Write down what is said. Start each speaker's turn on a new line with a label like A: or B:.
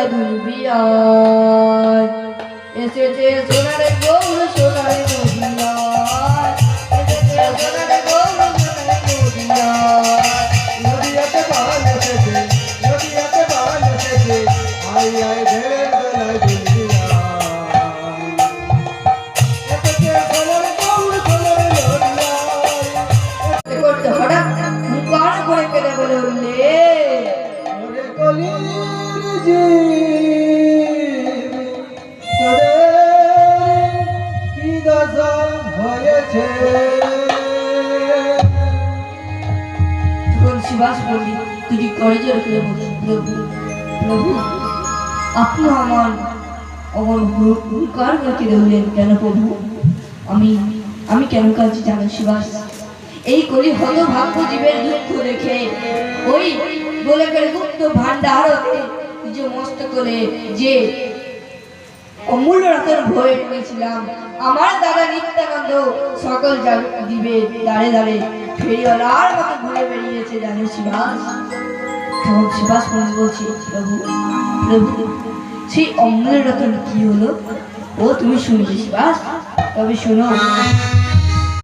A: দোলায় দুলবিয়ায় এসেছে সোনার গৌর সোনার নদিয়ায় এসেছে সোনার গৌর সোনার নদিয়ায়
B: নদিয়াতে বাল এসেছে নদিয়াতে বাল এসেছে আই আই ঢের দোলায় দুলবিয়া এসেছে সোনার গৌর সোনার নদিয়ায়
A: করতে হঠাৎ মুখার করে কেটে বলে উঠলে
B: ওরে কলির জীব তোদের কি দশা হয়েছে
A: শিবাস পণ্ডিত তুই করে যে রেখে প্রভু প্রভু আপনি আমার হুঙ্কার করে কেঁদে হলেন কেন প্রভু? আমি কেন কাজে জানো শিবাস? এই কলি হতভাগ্য জীবের দুঃখ দেখে ওই বলে করে গুপ্ত ভান্ডার যে মস্ত করে যে অমূল্য রতন ভরে এনেছিলাম আমার দাদা নিত্যানন্দ সকল দিবে দাঁড়ে দাঁড়ে ফেরিওয়ালার মতো ঘুরে বেরিয়েছে জানো শিবাস। তখন শিবাস মনে বলছি প্রভু প্রভু সেই অমূল্য রতন কি হলো ও তুমি শুনবে শিবাস? তবে শোনো